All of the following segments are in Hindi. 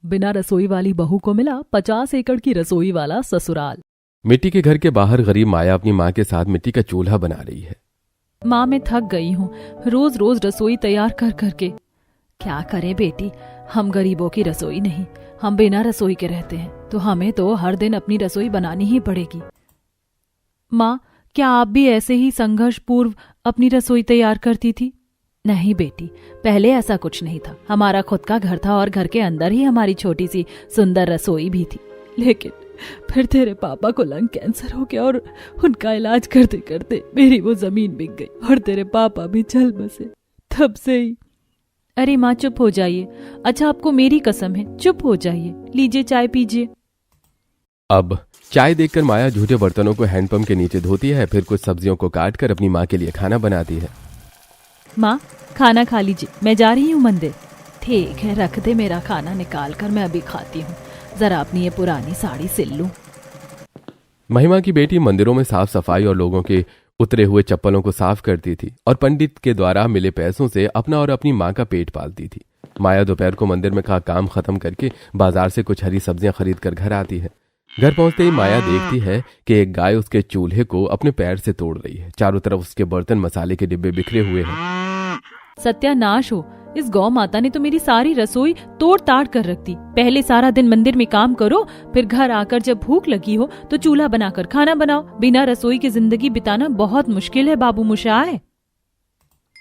बिना रसोई वाली बहू को मिला 50 एकड़ की रसोई वाला ससुराल। मिट्टी के घर के बाहर गरीब माया अपनी माँ के साथ मिट्टी का चूल्हा बना रही है। माँ, मैं थक गई हूँ रोज रोज रसोई तैयार कर करके। क्या करे बेटी, हम गरीबों की रसोई नहीं, हम बिना रसोई के रहते हैं, तो हमें तो हर दिन अपनी रसोई बनानी ही पड़ेगी। माँ, क्या आप भी ऐसे ही संघर्ष पूर्व अपनी रसोई तैयार करती थी? नहीं बेटी, पहले ऐसा कुछ नहीं था। हमारा खुद का घर था और घर के अंदर ही हमारी छोटी सी सुंदर रसोई भी थी। लेकिन फिर तेरे पापा को लंग कैंसर हो गया और उनका इलाज करते करते मेरी वो जमीन बिक गई और तेरे पापा भी चल बसे। तब से ही। अरे माँ, चुप हो जाइए। अच्छा, आपको मेरी कसम है, चुप हो जाइए। लीजिए, चाय पीजिए। अब चाय देखकर माया झूठे बर्तनों को हैंडपंप के नीचे धोती है, फिर कुछ सब्जियों को काट कर अपनी माँ के लिए खाना बनाती है। माँ, खाना खा लीजिए, मैं जा रही हूँ मंदिर। ठीक है, रख दे मेरा खाना निकाल कर, मैं अभी खाती हूँ। जरा अपनी ये पुरानी साड़ी सिल लूं। महिमा की बेटी मंदिरों में साफ सफाई और लोगों के उतरे हुए चप्पलों को साफ करती थी और पंडित के द्वारा मिले पैसों से अपना और अपनी माँ का पेट पालती थी। माया दोपहर को मंदिर में का काम खत्म करके बाजार से कुछ हरी सब्जियां खरीद कर घर आती है। घर पहुंचते ही माया देखती है कि एक गाय उसके चूल्हे को अपने पैर से तोड़ रही है। चारों तरफ उसके बर्तन मसाले के डिब्बे बिखरे हुए हैं। सत्यानाश हो, इस गौ माता ने तो मेरी सारी रसोई तोड़ ताड़ कर रख दी। पहले सारा दिन मंदिर में काम करो, फिर घर आकर जब भूख लगी हो तो चूल्हा बनाकर खाना बनाओ। बिना रसोई की जिंदगी बिताना बहुत मुश्किल है बाबू मुशाए।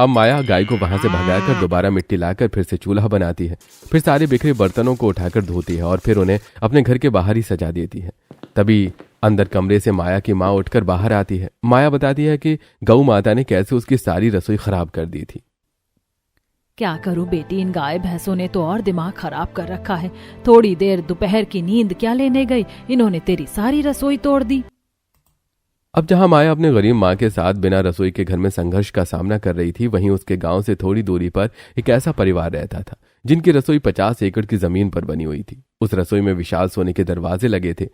अब माया गाय को वहां से भगाकर दोबारा मिट्टी लाकर फिर से चूल्हा बनाती है, फिर सारे बिखरे बर्तनों को उठाकर धोती है और फिर उन्हें अपने घर के बाहर ही सजा देती है। तभी अंदर कमरे से माया की माँ उठकर बाहर आती है। माया बताती है कि गौ माता ने कैसे उसकी सारी रसोई खराब कर दी थी। क्या करूं बेटी, इन गाय भैंसों ने तो और दिमाग खराब कर रखा है। थोड़ी देर दोपहर की नींद क्या लेने गई, इन्होंने तेरी सारी रसोई तोड़ दी। अब जहां माया अपने गरीब माँ के साथ बिना रसोई के घर में संघर्ष का सामना कर रही थी, वहीं उसके गांव से थोड़ी दूरी पर एक ऐसा परिवार रहता था जिनकी रसोई 50 एकड़ की जमीन पर बनी हुई थी। उस रसोई में विशाल सोने के दरवाजे लगे थे।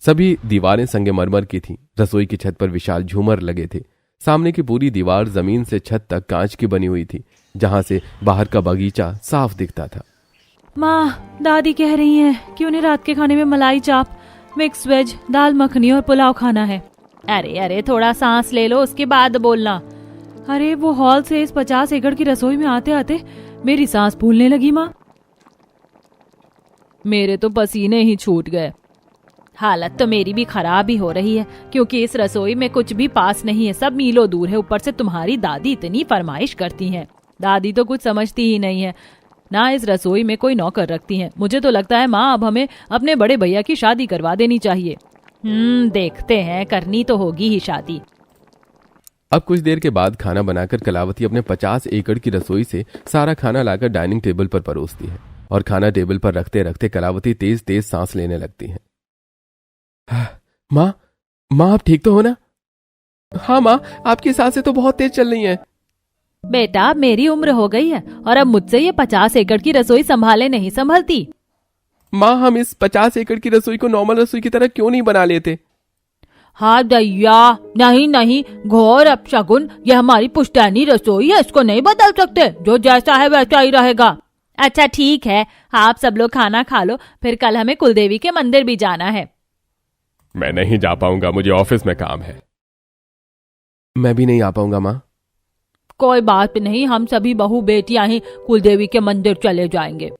सभी दीवारें संगमरमर की थीं। रसोई की छत पर विशाल झूमर लगे थे। सामने की पूरी दीवार जमीन से छत तक कांच की बनी हुई थी, जहां से बाहर का बगीचा साफ दिखता था। माँ, दादी कह रही हैं कि उन्हें रात के खाने में मलाई चाप, मिक्स वेज, दाल मखनी और पुलाव खाना है। अरे अरे, थोड़ा सांस ले लो, उसके बाद बोलना। अरे वो हॉल से इस 50 एकड़ की रसोई में आते आते मेरी सांस फूलने लगी। माँ, मेरे तो पसीने ही छूट गए। हालत तो मेरी भी खराब ही हो रही है, क्योंकि इस रसोई में कुछ भी पास नहीं है, सब मीलों दूर है। ऊपर से तुम्हारी दादी इतनी फरमाइश करती हैं। दादी तो कुछ समझती ही नहीं है, ना इस रसोई में कोई नौकर रखती हैं। मुझे तो लगता है माँ, अब हमें अपने बड़े भैया की शादी करवा देनी चाहिए। देखते हैं, करनी तो होगी ही शादी। अब कुछ देर के बाद खाना बनाकर कलावती अपने 50 एकड़ की रसोई से सारा खाना लाकर डाइनिंग टेबल पर परोसती है और खाना टेबल पर रखते रखते कलावती तेज तेज सांस लेने लगती है। माँ, आप ठीक तो हो ना? हाँ माँ, आपकी सांसें तो बहुत तेज चल रही हैं। बेटा, मेरी उम्र हो गई है और अब मुझसे ये 50 एकड़ की रसोई संभाले नहीं संभलती। माँ, हम इस 50 एकड़ की रसोई को नॉर्मल रसोई की तरह क्यों नहीं बना लेते? हाँ दैया, नहीं, घोर अपशगुन, ये हमारी पुश्तैनी रसोई है, इसको नहीं बदल सकते। जो जैसा है वैसा ही रहेगा। अच्छा ठीक है, आप सब लोग खाना खा लो, फिर कल हमें कुलदेवी के मंदिर भी जाना है। मैं नहीं जा पाऊंगा, मुझे ऑफिस में काम है। मैं भी नहीं आ पाऊंगा माँ। कोई बात नहीं, हम सभी बहू बेटियां ही कुलदेवी के मंदिर चले जाएंगे।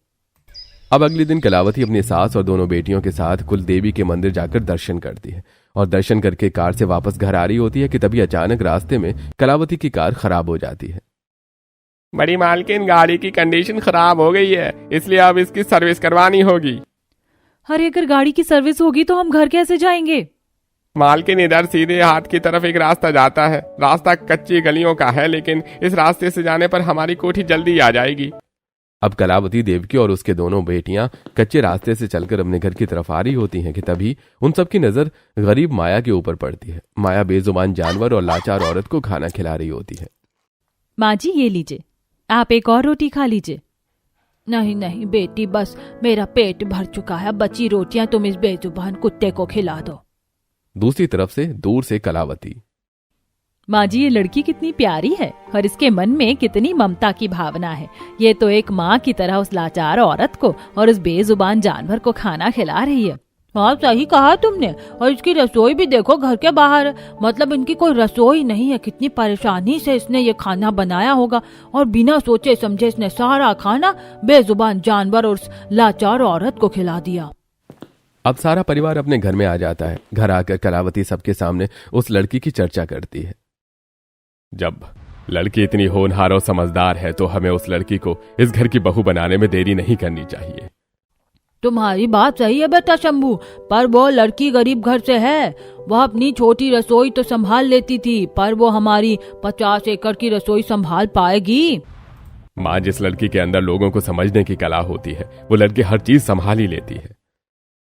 अब अगले दिन कलावती अपनी सास और दोनों बेटियों के साथ कुलदेवी के मंदिर जाकर दर्शन करती है और दर्शन करके कार से वापस घर आ रही होती है कि तभी अचानक रास्ते में कलावती की कार खराब हो जाती है। बड़ी मालकिन, गाड़ी की कंडीशन खराब हो गई है, इसलिए अब इसकी सर्विस करवानी होगी। अरे, अगर गाड़ी की सर्विस होगी तो हम घर कैसे जाएंगे? मालकिन, इधर सीधे हाथ की तरफ एक रास्ता जाता है। रास्ता कच्ची गलियों का है, लेकिन इस रास्ते से जाने पर हमारी कोठी जल्दी आ जाएगी। अब कलावती देवकी और उसके दोनों बेटियां कच्चे रास्ते से चलकर अपने घर की तरफ आ रही होती हैं कि तभी उन सबकी नजर गरीब माया के ऊपर पड़ती है। माया बेजुबान जानवर और लाचार औरत को खाना खिला रही होती है। माँ जी, ये लीजिए, आप एक और रोटी खा लीजिए। नहीं बेटी, बस मेरा पेट भर चुका है, बची रोटियां तुम इस बेजुबान कुत्ते को खिला दो। दूसरी तरफ से दूर से कलावती, माँ जी, ये लड़की कितनी प्यारी है और इसके मन में कितनी ममता की भावना है। ये तो एक माँ की तरह उस लाचार औरत को और उस बेजुबान जानवर को खाना खिला रही है। हाँ, सही कहा तुमने। और इसकी रसोई भी देखो घर के बाहर है, मतलब इनकी कोई रसोई नहीं है। कितनी परेशानी से इसने ये खाना बनाया होगा और बिना सोचे समझे इसने सारा खाना बेजुबान जानवर और उस लाचार औरत को खिला दिया। अब सारा परिवार अपने घर में आ जाता है। घर आकर कलावती सबके सामने उस लड़की की चर्चा करती है। जब लड़की इतनी होनहार और समझदार है तो हमें उस लड़की को इस घर की बहू बनाने में देरी नहीं करनी चाहिए। तुम्हारी बात सही है बेटा शंभू, पर वो लड़की गरीब घर से है। वह अपनी छोटी रसोई तो संभाल लेती थी, पर वो हमारी 50 एकड़ की रसोई संभाल पाएगी? माँ, जिस लड़की के अंदर लोगों को समझने की कला होती है वो लड़की हर चीज संभाल ही लेती है।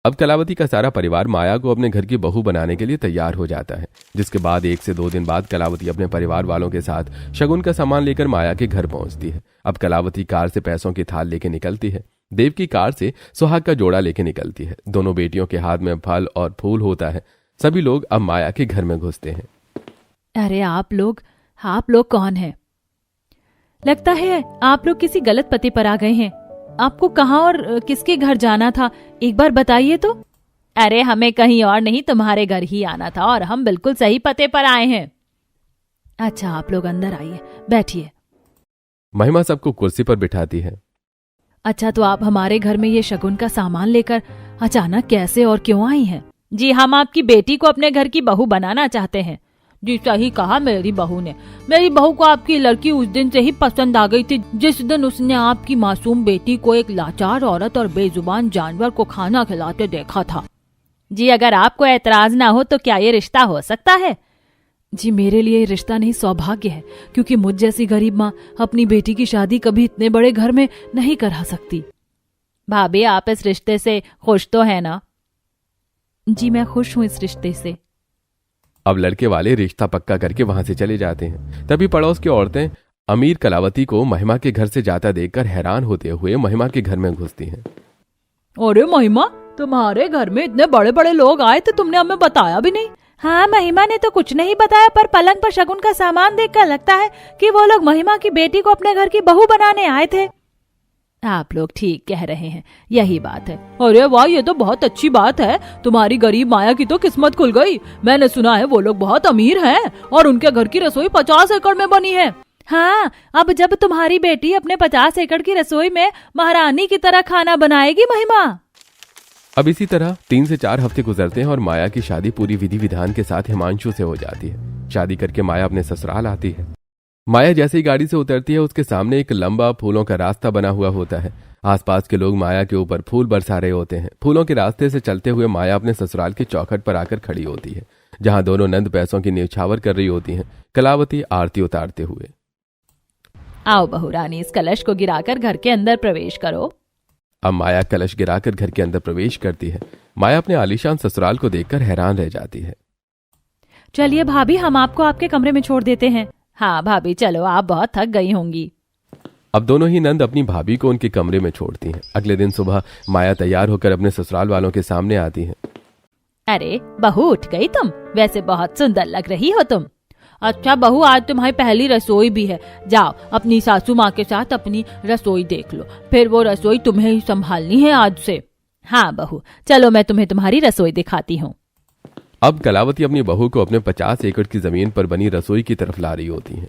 अब कलावती का सारा परिवार माया को अपने घर की बहू बनाने के लिए तैयार हो जाता है, जिसके बाद 1 से 2 दिन बाद कलावती अपने परिवार वालों के साथ शगुन का सामान लेकर माया के घर पहुंचती है। अब कलावती कार से पैसों की थाल लेके निकलती है। देव की कार से सुहाग का जोड़ा लेके निकलती है। दोनों बेटियों के हाथ में फल और फूल होता है। सभी लोग अब माया के घर में घुसते हैं। अरे आप लोग कौन हैं? लगता है आप लोग किसी गलत पते पर आ गए हैं। आपको कहाँ और किसके घर जाना था, एक बार बताइए तो। अरे हमें कहीं और नहीं, तुम्हारे घर ही आना था और हम बिल्कुल सही पते पर आए हैं। अच्छा, आप लोग अंदर आइए, बैठिए। महिमा सबको कुर्सी पर बिठाती है। अच्छा, तो आप हमारे घर में ये शगुन का सामान लेकर अचानक कैसे और क्यों आई हैं? जी, हम आपकी बेटी को अपने घर की बहू बनाना चाहते हैं। जी, सही कहा मेरी बहू ने। मेरी बहू को आपकी लड़की उस दिन से ही पसंद आ गई थी जिस दिन उसने आपकी मासूम बेटी को एक लाचार औरत और बेजुबान जानवर को खाना खिलाते देखा था। जी, अगर आपको एतराज ना हो तो क्या ये रिश्ता हो सकता है? जी, मेरे लिए रिश्ता नहीं, सौभाग्य है, क्योंकि मुझ जैसी गरीब माँ अपनी बेटी की शादी कभी इतने बड़े घर में नहीं करा सकती। भाभी, आप इस रिश्ते से खुश तो है ना? जी, मैं खुश हूँ इस रिश्ते से। अब लड़के वाले रिश्ता पक्का करके वहां से चले जाते हैं। तभी पड़ोस की औरतें अमीर कलावती को महिमा के घर से जाता देखकर हैरान होते हुए महिमा के घर में घुसती हैं। अरे महिमा, तुम्हारे घर में इतने बड़े बड़े लोग आए थे, तुमने हमें बताया भी नहीं। हाँ, महिमा ने तो कुछ नहीं बताया, पर पलंग पर शगुन का सामान देखकर लगता है कि वो लोग महिमा की बेटी को अपने घर की बहू बनाने आए थे। आप लोग ठीक कह रहे हैं, यही बात है। अरे वाह, ये तो बहुत अच्छी बात है। तुम्हारी गरीब माया की तो किस्मत खुल गई। मैंने सुना है वो लोग बहुत अमीर हैं और उनके घर की रसोई 50 एकड़ में बनी है। हाँ, अब जब तुम्हारी बेटी अपने 50 एकड़ की रसोई में महारानी की तरह खाना बनाएगी महिमा। अब इसी तरह 3 से 4 हफ्ते गुजरते हैं और माया की शादी पूरी विधि विधान के साथ हिमांशु से हो जाती है। शादी करके माया अपने ससुराल आती है। माया जैसे ही गाड़ी से उतरती है उसके सामने एक लंबा फूलों का रास्ता बना हुआ होता है। आसपास के लोग माया के ऊपर फूल बरसा रहे होते हैं। फूलों के रास्ते से चलते हुए माया अपने ससुराल की चौखट पर आकर खड़ी होती है, जहां दोनों नंद पैसों की न्यौछावर कर रही होती हैं, कलावती आरती उतारते हुए। आओ बहू रानी, इस कलश को गिराकर घर के अंदर प्रवेश करो। अब माया कलश गिराकर घर के अंदर प्रवेश करती है। माया अपने आलीशान ससुराल को देखकर हैरान रह जाती है। चलिए भाभी, हम आपको आपके कमरे में छोड़ देते हैं। हाँ भाभी, चलो, आप बहुत थक गई होंगी। अब दोनों ही नंद अपनी भाभी को उनके कमरे में छोड़ती हैं। अगले दिन सुबह माया तैयार होकर अपने ससुराल वालों के सामने आती है। अरे बहू, उठ गई तुम? वैसे बहुत सुंदर लग रही हो तुम। अच्छा बहू, आज तुम्हारी पहली रसोई भी है। जाओ अपनी सासू माँ के साथ अपनी रसोई देख लो, फिर वो रसोई तुम्हें ही संभालनी है आज से। हाँ बहू, चलो मैं तुम्हें तुम्हारी रसोई दिखाती हूँ। अब कलावती अपनी बहू को अपने 50 एकड़ की जमीन पर बनी रसोई की तरफ ला रही होती है।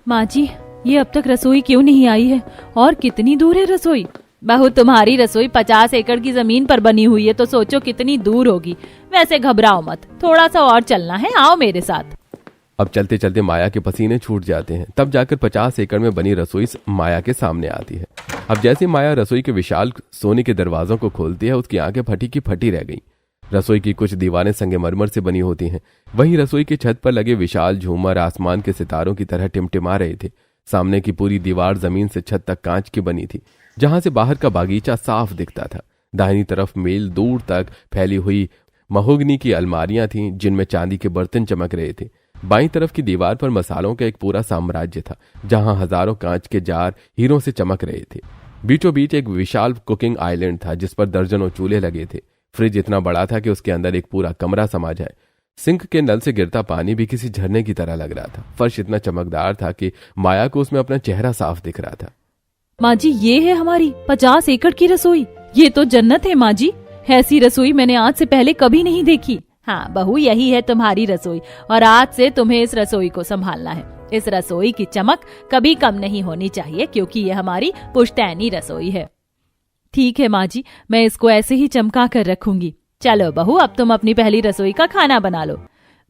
माँ जी, ये अब तक रसोई क्यों नहीं आई है और कितनी दूर है रसोई? बहू, तुम्हारी रसोई 50 एकड़ की जमीन पर बनी हुई है तो सोचो कितनी दूर होगी। वैसे घबराओ मत, थोड़ा सा और चलना है, आओ मेरे साथ। अब चलते चलते माया के पसीने छूट जाते हैं। तब जाकर 50 एकड़ में बनी रसोई माया के सामने आती है। अब जैसे माया रसोई के विशाल सोने के दरवाजों को खोलती है, उसकी आंखें फटी की फटी रह गईं। रसोई की कुछ दीवारें संगमरमर से बनी होती हैं। वहीं रसोई की छत पर लगे विशाल झूमर आसमान के सितारों की तरह टिमटिमा रहे थे। सामने की पूरी दीवार जमीन से छत तक कांच की बनी थी, जहां से बाहर का बागीचा साफ दिखता था। दाहिनी तरफ मील दूर तक फैली हुई महोगनी की अलमारियां थीं, जिनमें चांदी के बर्तन चमक रहे थे। बाईं तरफ की दीवार पर मसालों का एक पूरा साम्राज्य था, जहां हजारों कांच के जार हीरों से चमक रहे थे। बीचों बीच एक विशाल कुकिंग आइलैंड था, जिस पर दर्जनों चूल्हे लगे थे। फ्रिज इतना बड़ा था कि उसके अंदर एक पूरा कमरा समा जाए। सिंक के नल से गिरता पानी भी किसी झरने की तरह लग रहा था। फर्श इतना चमकदार था कि माया को उसमें अपना चेहरा साफ दिख रहा था। माँ जी, ये है हमारी 50 एकड़ की रसोई। ये तो जन्नत है माँ जी। ऐसी रसोई मैंने आज से पहले कभी नहीं देखी। हाँ बहू, यही है तुम्हारी रसोई और आज से तुम्हें इस रसोई को संभालना है। इस रसोई की चमक कभी कम नहीं होनी चाहिए क्योंकि ये हमारी पुश्तैनी रसोई है। ठीक है माँ जी, मैं इसको ऐसे ही चमका कर रखूंगी। चलो बहू, अब तुम अपनी पहली रसोई का खाना बना लो।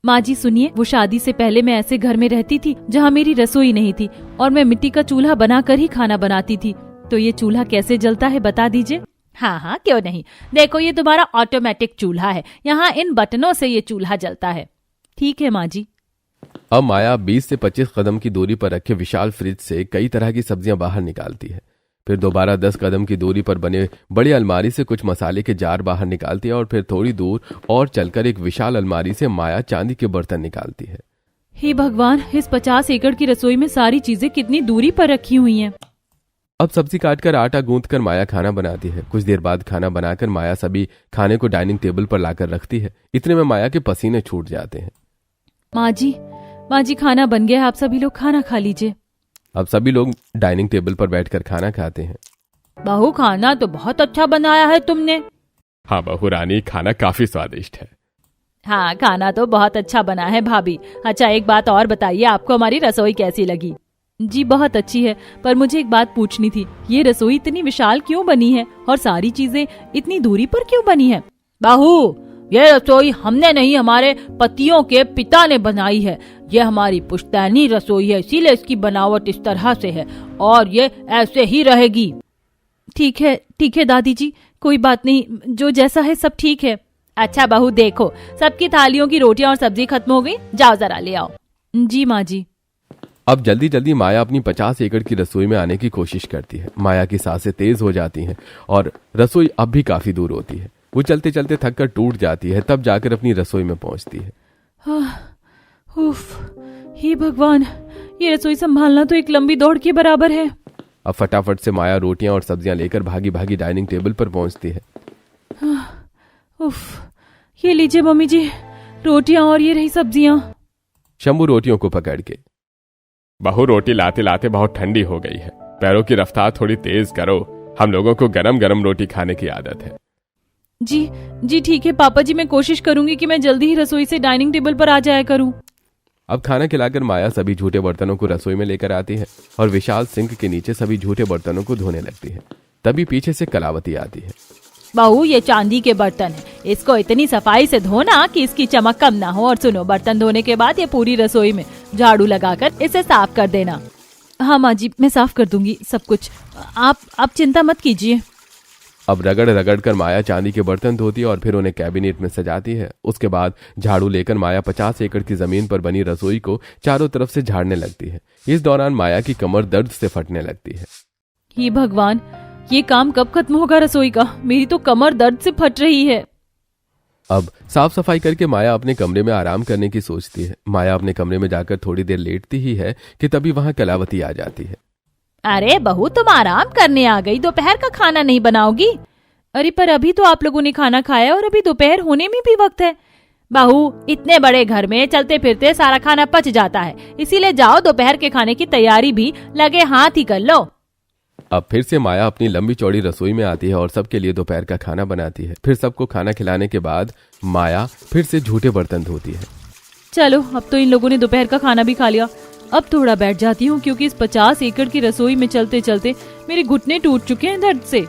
माँ जी सुनिए, वो शादी से पहले मैं ऐसे घर में रहती थी जहाँ मेरी रसोई नहीं थी और मैं मिट्टी का चूल्हा बनाकर ही खाना बनाती थी। तो ये चूल्हा कैसे जलता है बता दीजिए। हाँ हाँ, क्यों नहीं। देखो, ये तुम्हारा ऑटोमेटिक चूल्हा है। यहाँ इन बटनों से ये चूल्हा जलता है। ठीक है माँ जी। अब माया 20 से 25 कदम की दूरी पर रखे विशाल फ्रिज से कई तरह की सब्जियां बाहर निकालती है। फिर दोबारा 10 कदम की दूरी पर बने बड़ी अलमारी से कुछ मसाले के जार बाहर निकालती है और फिर थोड़ी दूर और चलकर एक विशाल अलमारी से माया चांदी के बर्तन निकालती है। हे भगवान, इस 50 एकड़ की रसोई में सारी चीजें कितनी दूरी पर रखी हुई हैं। अब सब्जी काटकर आटा गूंथकर माया खाना बनाती है। कुछ देर बाद खाना बनाकर माया सभी खाने को डाइनिंग टेबल पर लाकर रखती है। इतने में माया के पसीने छूट जाते हैं। माँ जी खाना बन गया, आप सभी लोग खाना खा लीजिए। अब सभी लोग डाइनिंग टेबल पर बैठकर खाना खाते हैं। बहू, खाना तो बहुत अच्छा बनाया है तुमने। हाँ बहू रानी, खाना काफी स्वादिष्ट है। हाँ, खाना तो बहुत अच्छा बना है भाभी। अच्छा, एक बात और बताइए, आपको हमारी रसोई कैसी लगी? जी बहुत अच्छी है, पर मुझे एक बात पूछनी थी। ये रसोई इतनी विशाल क्यों बनी है और सारी चीजें इतनी दूरी पर क्यों बनी है? बहू, ये रसोई हमने नहीं, हमारे पतियों के पिता ने बनाई है। ये हमारी पुश्तैनी रसोई है, इसीलिए इसकी बनावट इस तरह से है और ये ऐसे ही रहेगी। ठीक है दादी जी, कोई बात नहीं, जो जैसा है सब ठीक है। अच्छा बहू, देखो सबकी थालियों की रोटियां और सब्जी खत्म हो गई, जाओ जरा ले आओ। जी माँ जी। अब जल्दी जल्दी माया अपनी 50 एकड़ की रसोई में आने की कोशिश करती है। माया की सांसें तेज हो जाती हैं और रसोई अब भी काफी दूर होती है। वो चलते चलते थक कर टूट जाती है, तब जाकर अपनी रसोई में पहुंचती है। उफ, हे भगवान, ये रसोई संभालना तो एक लंबी दौड़ के बराबर है। अब फटाफट से माया रोटियां और सब्जियां लेकर भागी भागी डाइनिंग टेबल पर पहुंचती है। उफ, ये लीजिए मम्मी जी, रोटियां और ये रही सब्जियां। शंभू रोटियों को पकड़ के, बहू रोटी लाते लाते बहुत ठंडी हो गई है, पैरों की रफ्तार थोड़ी तेज करो। हम लोगों को गरम गरम रोटी खाने की आदत है। जी ठीक है पापा जी, मैं कोशिश करूंगी कि मैं जल्दी ही रसोई से डाइनिंग टेबल पर आ जाया करूं। अब खाना खिलाकर माया सभी झूठे बर्तनों को रसोई में लेकर आती है और विशाल सिंक के नीचे सभी झूठे बर्तनों को धोने लगती है। तभी पीछे से कलावती आती है। बहू, ये चांदी के बर्तन है, इसको इतनी सफाई से धोना कि इसकी चमक कम ना हो। और सुनो, बर्तन धोने के बाद ये पूरी रसोई में झाड़ू लगाकर इसे साफ कर देना। हाँ माँ जी, मैं साफ कर दूंगी सब कुछ, आप चिंता मत कीजिए। अब रगड़ रगड़ कर माया चांदी के बर्तन धोती है और फिर उन्हें कैबिनेट में सजाती है। उसके बाद झाड़ू लेकर माया 50 एकड़ की जमीन पर बनी रसोई को चारों तरफ से झाड़ने लगती है। इस दौरान माया की कमर दर्द से फटने लगती है। हे भगवान, ये काम कब खत्म होगा रसोई का? मेरी तो कमर दर्द से फट रही है। अब साफ सफाई करके माया अपने कमरे में आराम करने की सोचती है। माया अपने कमरे में जाकर थोड़ी देर लेटती ही है कि तभी वहां कलावती आ जाती है। अरे बहू, तुम आराम करने आ गई, दोपहर का खाना नहीं बनाओगी? अरे पर अभी तो आप लोगों ने खाना खाया और अभी दोपहर होने में भी वक्त है। बहू, इतने बड़े घर में चलते फिरते सारा खाना पच जाता है, इसीलिए जाओ दोपहर के खाने की तैयारी भी लगे हाथ ही कर लो। अब फिर से माया अपनी लंबी चौड़ी रसोई में आती है और सबके लिए दोपहर का खाना बनाती है। फिर सबको खाना खिलाने के बाद माया फिर से झूठे बर्तन धोती है। चलो, अब तो इन लोगों ने दोपहर का खाना भी खा लिया। अब थोड़ा बैठ जाती हूँ क्योंकि इस 50 एकड़ की रसोई में चलते चलते मेरे घुटने टूट चुके हैं दर्द से।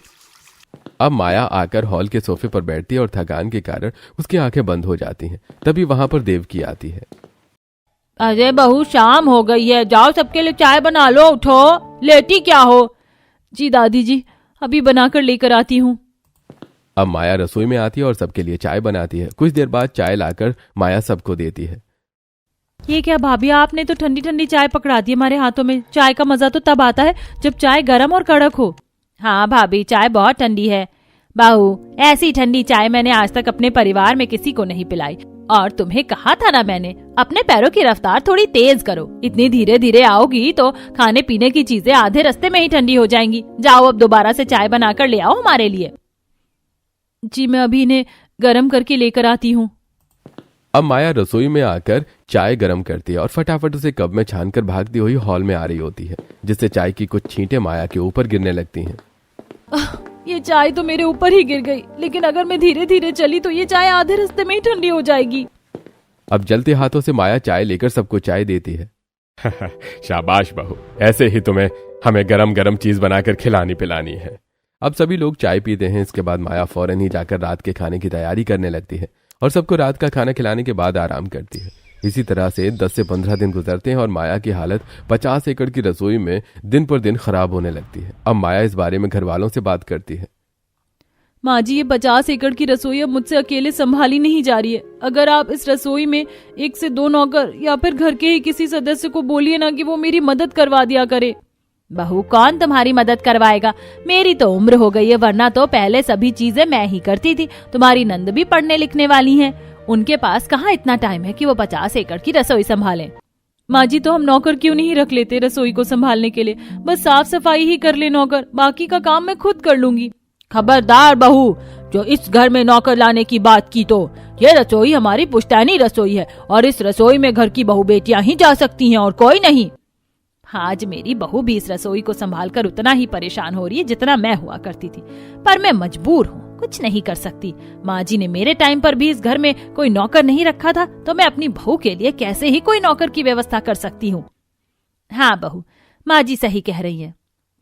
अब माया आकर हॉल के सोफे पर बैठती है और थकान के कारण उसकी आंखें बंद हो जाती हैं। तभी वहां पर देवकी आती है। अरे बहू, शाम हो गई है, जाओ सबके लिए चाय बना लो, उठो, लेटी क्या हो? जी दादी जी, अभी बनाकर लेकर आती हूँ। अब माया रसोई में आती है और सबके लिए चाय बनाती है। कुछ देर बाद चाय लाकर माया सबको देती है। ये क्या भाभी, आपने तो ठंडी ठंडी चाय पकड़ा दी हमारे हाथों में। चाय का मजा तो तब आता है जब चाय गर्म और कड़क हो। हाँ भाभी, चाय बहुत ठंडी है। बहू, ऐसी ठंडी चाय मैंने आज तक अपने परिवार में किसी को नहीं पिलाई। और तुम्हें कहा था ना मैंने, अपने पैरों की रफ्तार थोड़ी तेज करो। इतनी धीरे धीरे आओगी तो खाने पीने की चीजें आधे रास्ते में ही ठंडी हो जाएंगी। जाओ अब दोबारा से चाय बनाकर ले आओ हमारे लिए। जी मैं अभी इन्हें गर्म करके लेकर आती हूँ। अब माया रसोई में आकर चाय गर्म करती है और फटाफट उसे कप में छानकर भागती हुई हॉल में आ रही होती है, जिससे चाय की कुछ छींटें माया के ऊपर गिरने लगती हैं। ये चाय तो मेरे ऊपर ही गिर गई, लेकिन अगर मैं धीरे धीरे चली तो ये चाय आधे रास्ते में ही ठंडी हो जाएगी। अब जलते हाथों से माया चाय लेकर सबको चाय देती है। शाबाश बहू, ऐसे ही तुम्हें हमें गरम गरम चीज बनाकर खिलानी पिलानी है। अब सभी लोग चाय पीते हैं। इसके बाद माया फौरन ही जाकर रात के खाने की तैयारी करने लगती है और सबको रात का खाना खिलाने के बाद आराम करती है। इसी तरह से 10 से 15 दिन गुजरते हैं और माया की हालत 50 एकड़ की रसोई में दिन पर दिन खराब होने लगती है। अब माया इस बारे में घर वालों से बात करती है। माँ जी, ये 50 एकड़ की रसोई अब मुझसे अकेले संभाली नहीं जा रही है। अगर आप इस रसोई में 1 से 2 नौकर या फिर घर के ही किसी सदस्य को बोलिए ना कि वो मेरी मदद करवा दिया करे। बहू, कौन तुम्हारी मदद करवाएगा? मेरी तो उम्र हो गई है, वरना तो पहले सभी चीजें मैं ही करती थी। तुम्हारी नंद भी पढ़ने लिखने वाली हैं, उनके पास कहाँ इतना टाइम है कि वो 50 एकड़ की रसोई संभालें। माँ जी, तो हम नौकर क्यों नहीं रख लेते रसोई को संभालने के लिए? बस साफ सफाई ही कर ले नौकर, बाकी का काम मैं खुद कर लूंगी। खबरदार बहू, जो इस घर में नौकर लाने की बात की तो ये रसोई हमारी पुश्तैनी रसोई है और इस रसोई में घर की बहू बेटियां ही जा सकती हैं और कोई नहीं। आज मेरी बहू भी इस रसोई को संभालकर उतना ही परेशान हो रही है जितना मैं हुआ करती थी, पर मैं मजबूर हूँ, कुछ नहीं कर सकती। माँ जी ने मेरे टाइम पर भी इस घर में कोई नौकर नहीं रखा था, तो मैं अपनी बहू के लिए कैसे ही कोई नौकर की व्यवस्था कर सकती हूँ। हाँ बहू, माँ जी सही कह रही है।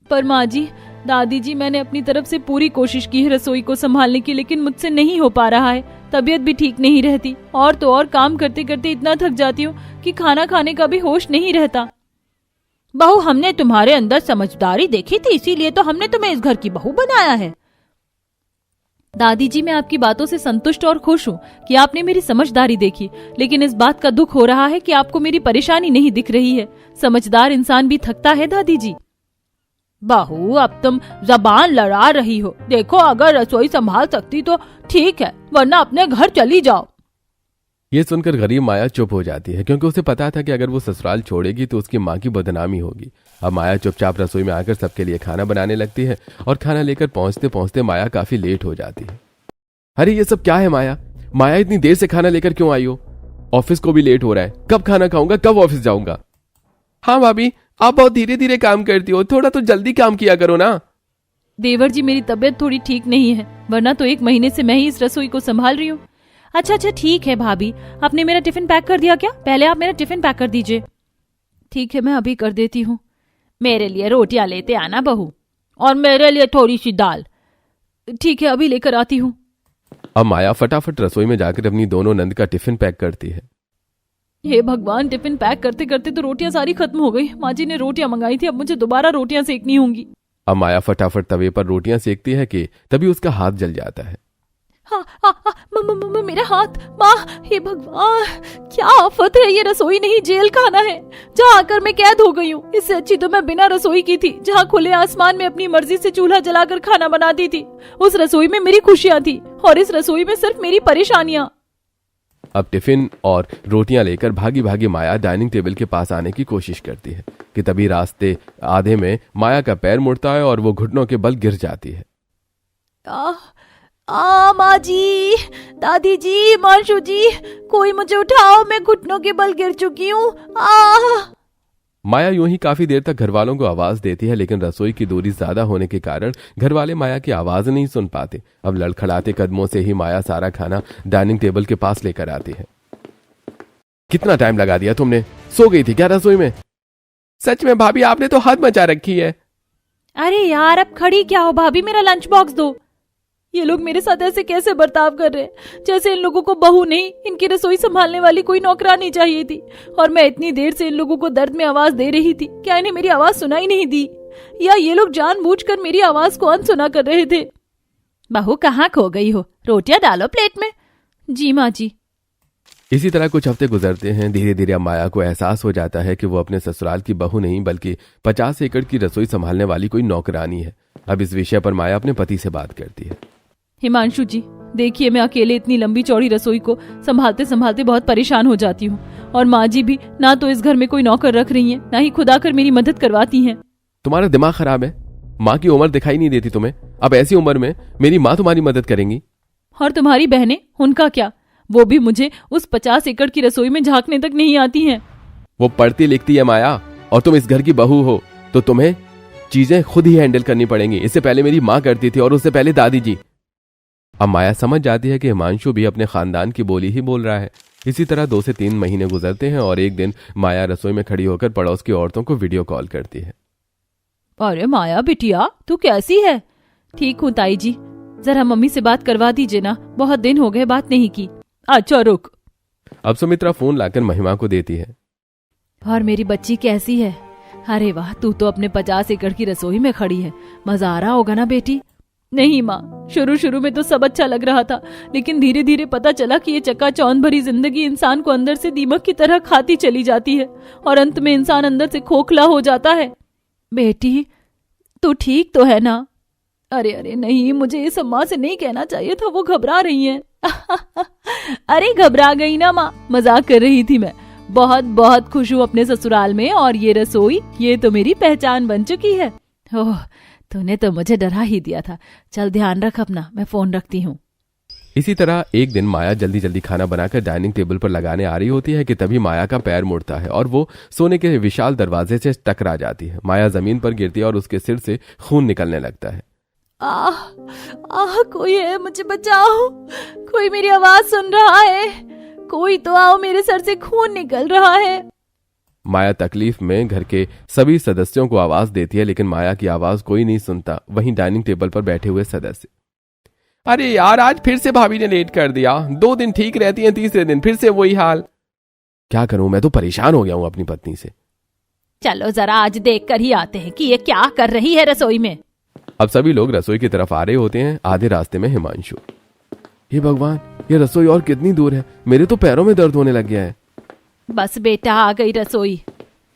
पर माँ जी, दादी जी, मैंने अपनी तरफ से पूरी कोशिश की है रसोई को संभालने की, लेकिन मुझसे नहीं हो पा रहा है। तबीयत भी ठीक नहीं रहती और तो और काम करते करते इतना थक जाती हूँ कि खाना खाने का भी होश नहीं रहता। बहू, हमने तुम्हारे अंदर समझदारी देखी थी, इसीलिए तो हमने तुम्हें इस घर की बहू बनाया है। दादी जी, मैं आपकी बातों से संतुष्ट और खुश हूँ कि आपने मेरी समझदारी देखी, लेकिन इस बात का दुख हो रहा है कि आपको मेरी परेशानी नहीं दिख रही है। समझदार इंसान भी थकता है दादी जी। बहू, अब तुम जबान लड़ा रही हो। देखो, अगर रसोई संभाल सकती तो ठीक है, वरना अपने घर चली जाओ। ये सुनकर गरीब माया चुप हो जाती है, क्योंकि उसे पता था कि अगर वो ससुराल छोड़ेगी तो उसकी माँ की बदनामी होगी। अब माया चुपचाप रसोई में आकर सबके लिए खाना बनाने लगती है और खाना लेकर पहुंचते पहुंचते माया काफी लेट हो जाती है। अरे ये सब क्या है माया? माया, इतनी देर से खाना लेकर क्यों आई हो? ऑफिस को भी लेट हो रहा है, कब खाना खाऊंगा, कब ऑफिस जाऊंगा? हाँ भाभी, आप बहुत धीरे धीरे काम करती हो, थोड़ा तो जल्दी काम किया करो ना। देवर जी, मेरी तबीयत थोड़ी ठीक नहीं है, वरना तो 1 महीने से मैं ही इस रसोई को संभाल रही हूँ। अच्छा ठीक है भाभी, आपने मेरा टिफिन पैक कर दिया क्या? पहले आप मेरा टिफिन पैक कर दीजिए। ठीक है, मैं अभी कर देती हूँ। मेरे लिए रोटियां लेते आना बहू, और मेरे लिए थोड़ी सी दाल। ठीक है, अभी लेकर आती हूँ। अब माया फटाफट रसोई में जाकर अपनी दोनों नंद का टिफिन पैक करती है। हे भगवान, टिफिन पैक करते करते तो रोटियां सारी खत्म हो गई। माँ जी ने रोटियां मंगाई थी, अब मुझे दोबारा रोटियां सेकनी होंगी। अब माया फटाफट तवे पर रोटियां सेकती है कि तभी उसका हाथ जल जाता है। मेरा हाथ! माँ, हे भगवान, क्या आफत है! ये रसोई नहीं, जेल खाना है, जहाँ आकर मैं कैद हो गई हूँ। इससे अच्छी तो मैं बिना रसोई की थी, जहाँ खुले आसमान में अपनी मर्जी से चूल्हा जलाकर खाना बनाती थी। उस रसोई में मेरी खुशियाँ थी और इस रसोई में सिर्फ मेरी परेशानियाँ। अब टिफिन और रोटियां लेकर भागी भागी माया डाइनिंग टेबल के पास आने की कोशिश करती है कि तभी रास्ते आधे में माया का पैर मुड़ता है और वो घुटनों के बल गिर जाती है। माँ जी, दादी जी, माशू जी, कोई मुझे उठाओ, मैं घुटनों के बल गिर चुकी हूँ। माया यूं ही काफी देर तक घर वालों को आवाज देती है, लेकिन रसोई की दूरी ज्यादा होने के कारण घर वाले माया की आवाज नहीं सुन पाते। अब लड़खड़ाते कदमों से ही माया सारा खाना डाइनिंग टेबल के पास लेकर आती है। कितना टाइम लगा दिया तुमने? सो गई थी क्या रसोई में? सच में भाभी, आपने तो हद मचा रखी है। अरे यार, अब खड़ी क्या हो भाभी, मेरा लंच बॉक्स दो। ये लोग मेरे साथ ऐसे कैसे बर्ताव कर रहे हैं, जैसे इन लोगों को बहू नहीं, इनकी रसोई संभालने वाली कोई नौकरानी चाहिए थी। और मैं इतनी देर से इन लोगों को दर्द में आवाज दे रही थी, क्या इन्हें मेरी आवाज सुनाई नहीं दी? या ये लोग जानबूझकर मेरी आवाज को अनसुना कर रहे थे? बहू, कहाँ खो गई हो? रोटियां डालो प्लेट में। जी माँ जी। इसी तरह कुछ हफ्ते गुजरते हैं। धीरे धीरे माया को एहसास हो जाता है कि वो अपने ससुराल की बहू नहीं, बल्कि 50 एकड़ की रसोई संभालने वाली कोई नौकरानी है। अब इस विषय पर माया अपने पति से बात करती है। हिमांशु जी, देखिए, मैं अकेले इतनी लंबी चौड़ी रसोई को संभालते संभालते बहुत परेशान हो जाती हूँ, और माँ जी भी ना तो इस घर में कोई नौकर रख रही हैं, ना ही खुद आकर मेरी मदद करवाती हैं। तुम्हारा दिमाग खराब है? माँ की उम्र दिखाई नहीं देती तुम्हें? अब ऐसी उम्र में मेरी माँ तुम्हारी मदद करेंगी? और तुम्हारी बहनें, उनका क्या? वो भी मुझे उस 50 एकड़ की रसोई में झांकने तक नहीं आती हैं। वो पढ़ती लिखती है माया, और तुम इस घर की बहू हो तो तुम्हें चीजें खुद ही हैंडल करनी पड़ेंगी। इससे पहले मेरी माँ करती थी और उससे पहले दादी जी। अब माया समझ जाती है कि हिमांशु भी अपने खानदान की बोली ही बोल रहा है। इसी तरह 2 से 3 महीने गुजरते हैं और एक दिन माया रसोई में खड़ी होकर पड़ोस की औरतों को वीडियो कॉल करती है। अरे माया बिटिया, तू कैसी है? ठीक हूँ ताई जी, जरा मम्मी से बात करवा दीजिए ना, बहुत दिन हो गए बात नहीं की। अच्छा रुक। अब सुमित्रा फोन लाकर महिमा को देती है। और मेरी बच्ची कैसी है? अरे वाह, तू तो अपने 50 एकड़ की रसोई में खड़ी है, मजा आ रहा होगा ना बेटी? नहीं माँ, शुरू में तो सब अच्छा लग रहा था, लेकिन धीरे धीरे पता चला कि ये चकाचौंध भरी जिंदगी इंसान को अंदर से दीमक की तरह खाती चली जाती है और अंत में इंसान अंदर से खोखला हो जाता है। बेटी, तू ठीक तो है ना? अरे नहीं, मुझे ये सब माँ से नहीं कहना चाहिए था, वो घबरा रही हैं। अरे घबरा गई ना माँ, मजाक कर रही थी मैं। बहुत बहुत खुश हूँ अपने ससुराल में, और ये रसोई, ये तो मेरी पहचान बन चुकी है। ओह, तूने तो मुझे डरा ही दिया था। चल ध्यान रख अपना, मैं फोन रखती हूँ। इसी तरह एक दिन माया जल्दी जल्दी खाना बनाकर डाइनिंग टेबल पर लगाने आ रही होती है कि तभी माया का पैर मुड़ता है और वो सोने के विशाल दरवाजे से टकरा जाती है। माया जमीन पर गिरती है और उसके सिर से खून निकलने लगता है। कोई है, मुझे बचाओ, कोई मेरी आवाज सुन रहा है, कोई तो आओ, मेरे सर से खून निकल रहा है। माया तकलीफ में घर के सभी सदस्यों को आवाज देती है, लेकिन माया की आवाज कोई नहीं सुनता। वहीं डाइनिंग टेबल पर बैठे हुए सदस्य, अरे यार, आज फिर से भाभी ने लेट कर दिया। 2 दिन ठीक रहती हैं, तीसरे दिन फिर से वही हाल। क्या करूं, मैं तो परेशान हो गया हूं अपनी पत्नी से। चलो जरा आज देख कर ही आते हैं कि ये क्या कर रही है रसोई में। अब सभी लोग रसोई की तरफ आ रहे होते हैं। आधे रास्ते में हिमांशु, हे भगवान, ये रसोई और कितनी दूर है? मेरे तो पैरों में दर्द होने लग गया है। बस बेटा, आ गई रसोई।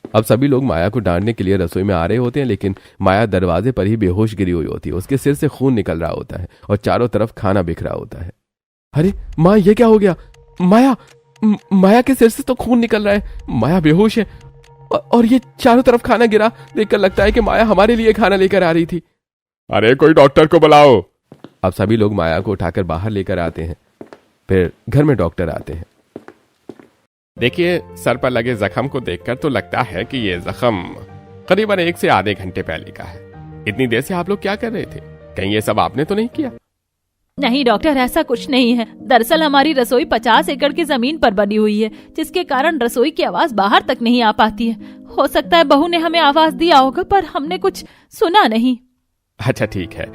अब सभी लोग माया को डांटने के लिए रसोई में आ रहे होते हैं, लेकिन माया दरवाजे पर ही बेहोश गिरी हुई होती है। उसके सिर से खून निकल रहा होता है और चारों तरफ खाना बिखरा होता है। अरे माँ, ये क्या हो गया? माया के सिर से तो खून निकल रहा है, माया बेहोश है और ये चारों तरफ खाना गिरा। देखकर लगता है कि माया हमारे लिए खाना लेकर आ रही थी। अरे कोई डॉक्टर को बुलाओ। अब सभी लोग माया को उठाकर बाहर लेकर आते हैं। फिर घर में डॉक्टर आते हैं। देखिए, सर पर लगे जख्म को देखकर तो लगता है कि ये जख्म करीबन 1 से आधे घंटे पहले का है। इतनी देर से आप लोग क्या कर रहे थे? कहीं ये सब आपने तो नहीं किया? नहीं डॉक्टर, ऐसा कुछ नहीं है। दरअसल हमारी रसोई 50 एकड़ की जमीन पर बनी हुई है, जिसके कारण रसोई की आवाज बाहर तक नहीं आ पाती है। हो सकता है बहू ने हमें आवाज दिया होगा, पर हमने कुछ सुना नहीं। अच्छा ठीक है।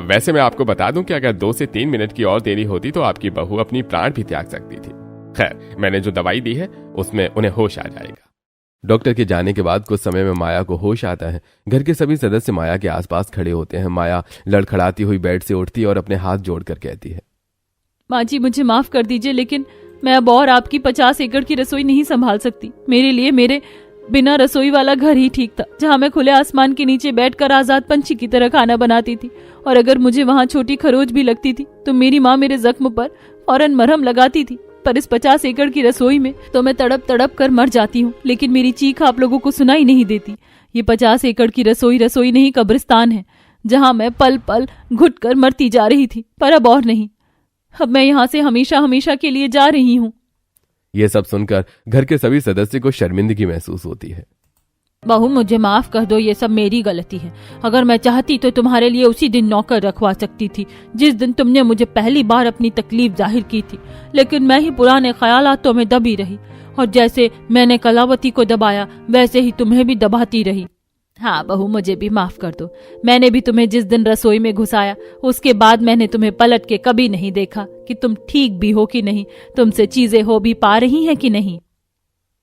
वैसे मैं आपको बता दूं कि अगर 2 से 3 मिनट की और देरी होती तो आपकी बहू अपनी प्राण भी त्याग सकती थी। खैर, मैंने जो दवाई दी है उसमें उन्हें होश आ जाएगा। डॉक्टर के जाने के बाद कुछ समय में माया को होश आता है। घर के सभी सदस्य माया के आसपास खड़े होते हैं। माया लड़खड़ाती हुई बेड से उठती है और अपने हाथ जोड़कर कहती है, माँ जी मुझे माफ कर दीजिए, लेकिन मैं अब और आपकी 50 एकड़ की रसोई नहीं संभाल सकती। मेरे लिए मेरे बिना रसोई वाला घर ही ठीक था, जहाँ मैं खुले आसमान के नीचे बैठकर आजाद पंछी की तरह खाना बनाती थी। और अगर मुझे वहाँ छोटी खरोच भी लगती थी तो मेरी माँ मेरे जख्म पर फौरन मरहम लगाती थी। पर इस 50 एकड़ की रसोई में तो मैं तड़प तड़प कर मर जाती हूँ, लेकिन मेरी चीख आप लोगों को सुनाई नहीं देती। ये 50 एकड़ की रसोई रसोई नहीं, कब्रिस्तान है, जहाँ मैं पल पल घुट कर मरती जा रही थी। पर अब और नहीं, अब मैं यहाँ से हमेशा हमेशा के लिए जा रही हूँ। ये सब सुनकर घर के सभी सदस्य को शर्मिंदगी महसूस होती है। बहू मुझे माफ कर दो, ये सब मेरी गलती है। अगर मैं चाहती तो तुम्हारे लिए उसी दिन नौकर रखवा सकती थी जिस दिन तुमने मुझे पहली बार अपनी तकलीफ जाहिर की थी, लेकिन मैं ही पुराने ख्यालातों में दबी रही और जैसे मैंने कलावती को दबाया वैसे ही तुम्हें भी दबाती रही। हाँ बहू, मुझे भी माफ कर दो। मैंने भी तुम्हें जिस दिन रसोई में घुसाया उसके बाद मैंने तुम्हें पलट के कभी नहीं देखा कि तुम ठीक भी हो कि नहीं, तुमसे चीजें हो भी पा रही हैं कि नहीं।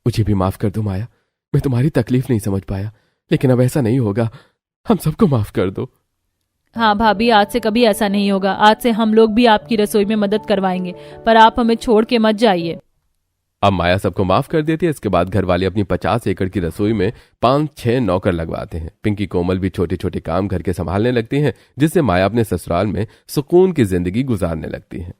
मुझे भी माफ कर दो माया, मैं तुम्हारी तकलीफ नहीं समझ पाया, लेकिन अब ऐसा नहीं होगा। हम सबको माफ कर दो। हाँ भाभी, आज से कभी ऐसा नहीं होगा। आज से हम लोग भी आपकी रसोई में मदद करवाएंगे, पर आप हमें छोड़ के मत जाइए। अब माया सबको माफ कर देती है। इसके बाद घर वाले अपनी 50 एकड़ की रसोई में 5-6 नौकर लगवाते हैं। पिंकी कोमल भी छोटे छोटे काम घर के संभालने लगती हैं, जिससे माया अपने ससुराल में सुकून की जिंदगी गुजारने लगती है।